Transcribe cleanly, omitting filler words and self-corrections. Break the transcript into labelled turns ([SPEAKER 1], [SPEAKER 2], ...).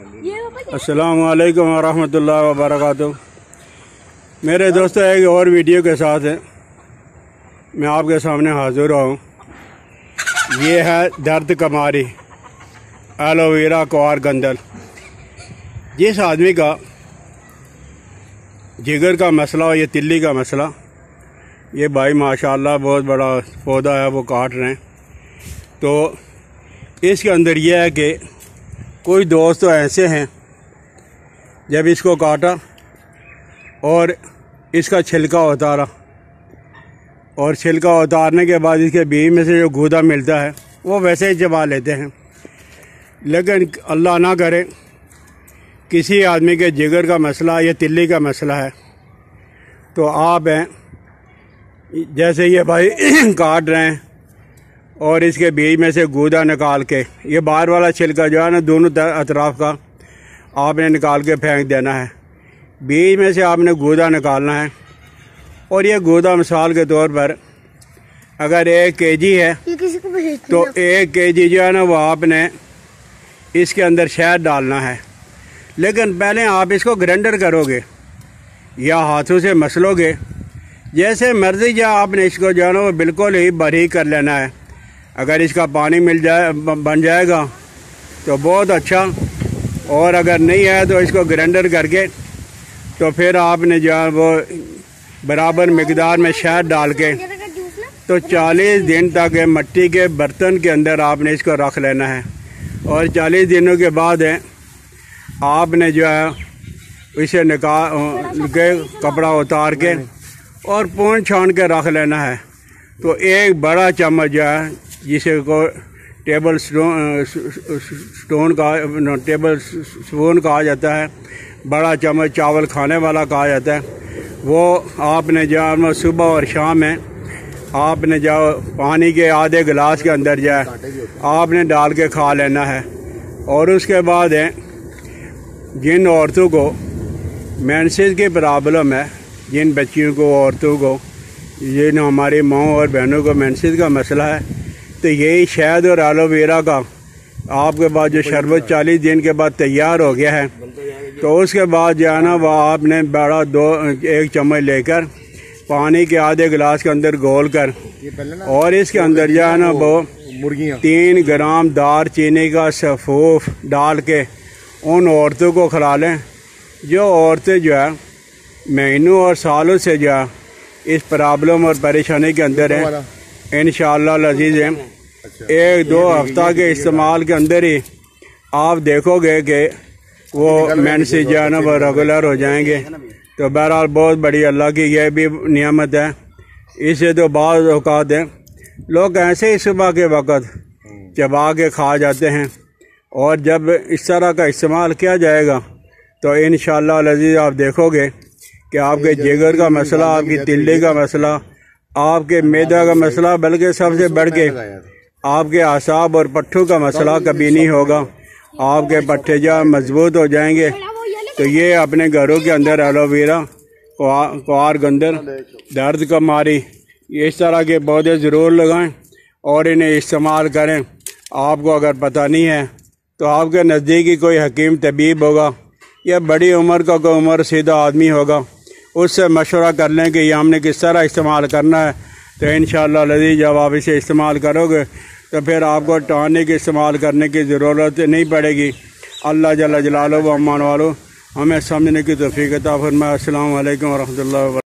[SPEAKER 1] अस्सलामु अलैकुम वरहमतुल्लाहि वबरकातुहू। मेरे दोस्तों, एक और वीडियो के साथ मैं आपके सामने हाजिर हूँ। ये है दर्द कमारी एलोवेरा क्वार गंदल। जिस आदमी का जिगर का मसला हो या तिल्ली का मसला, ये भाई माशाल्लाह बहुत बड़ा पौधा है, वो काट रहे हैं। तो इसके अंदर यह है कि कुछ दोस्त तो ऐसे हैं, जब इसको काटा और इसका छिलका उतारा और छिलका उतारने के बाद इसके बीज में से जो गूदा मिलता है वो वैसे ही चबा लेते हैं। लेकिन अल्लाह ना करे किसी आदमी के जिगर का मसला या तिल्ली का मसला है, तो आप हैं जैसे ये भाई काट रहे हैं और इसके बीज में से गूदा निकाल के, ये बाहर वाला छिलका जो है ना, दोनों अतराफ का आपने निकाल के फेंक देना है। बीज में से आपने गूदा निकालना है। और ये गूदा मिसाल के तौर पर अगर 1 केजी है तो 1 केजी जो है ना, वो आपने इसके अंदर शहद डालना है। लेकिन पहले आप इसको ग्राइंडर करोगे या हाथों से मसलोगे, जैसे मर्जी, या आपने इसको जो है ना वो बिल्कुल ही बारीक कर लेना है। अगर इसका पानी बन जाएगा तो बहुत अच्छा, और अगर नहीं है तो इसको ग्राइंडर करके तो फिर आपने जो है वो बराबर मिकदार में शहद डाल के तो 40 दिन तक मिट्टी के बर्तन के अंदर आपने इसको रख लेना है। और 40 दिनों के बाद आपने जो है इसे निकाल के कपड़ा उतार के और पूंछ छान के रख लेना है। तो एक बड़ा चम्मच जो है, जिसे को टेबल स्पून कहा जाता है, बड़ा चम्मच चावल खाने वाला कहा जाता है, वो आपने जो है सुबह और शाम में आपने जो पानी के आधे गिलास के अंदर जो है आपने डाल के खा लेना है। और उसके बाद जिन औरतों को मेंसेस की प्रॉब्लम है, जिन बच्चियों को, औरतों को, जिन हमारी माँ और बहनों को मेंसेस का मसला है, तो यही शहद और एलोवेरा का आपके पास जो शरबत 40 दिन के बाद तैयार हो गया है, तो उसके बाद जो है ना वो आपने बड़ा 1 चम्मच लेकर पानी के आधे गिलास के अंदर घोल कर और इसके अंदर जो है ना वो 3 ग्राम दार चीनी का सफ़ूफ डाल के उन औरतों को खिला लें जो औरतें जो है महीनों और सालों से जो है इस प्रॉब्लम और परेशानी के अंदर है। इंशाअल्लाह अज़ीज़ है 1-2 हफ्ता के इस्तेमाल के अंदर ही आप देखोगे कि वो मेंसेस जो है ना वो रेगुलर हो जाएंगे। तो बहरहाल बहुत बड़ी अल्लाह की यह भी नियामत है। इसे तो बाज़ औक़ात है लोग ऐसे ही सुबह के वक़्त चबा के खा जाते हैं, और जब इस तरह का इस्तेमाल किया जाएगा तो इंशाअल्लाह अज़ीज़ आप देखोगे कि आपके जिगर का मसला, आपकी तिल्ली का मसला, आपके मैदा का मसला, बल्कि सबसे बढ़ के आपके आसाब और पट्ठों का मसला कभी नहीं होगा। आपके पट्टे जो मजबूत हो जाएंगे। तो ये अपने घरों के अंदर एलोवेरा क्वार गंदल, दर्द कमारी, इस तरह के पौधे ज़रूर लगाएं और इन्हें इस्तेमाल करें। आपको अगर पता नहीं है तो आपके नज़दीकी कोई हकीम तबीब होगा या बड़ी उम्र का कोई उम्र सीधा आदमी होगा, उससे मशवरा कर लें कि ये हमने किस तरह इस्तेमाल करना है। तो इंशाअल्लाह अज़ीज़ जब आप इसे इस्तेमाल करोगे तो फिर आपको टॉनिक इस्तेमाल करने की ज़रूरत नहीं पड़ेगी। अल्लाह जल्ल जलालहू व अम्मान वालो हमें समझने की तौफीक अता फरमाए। अस्सलामु अलैकुम व रहमतुल्लाहि व बरकातहू।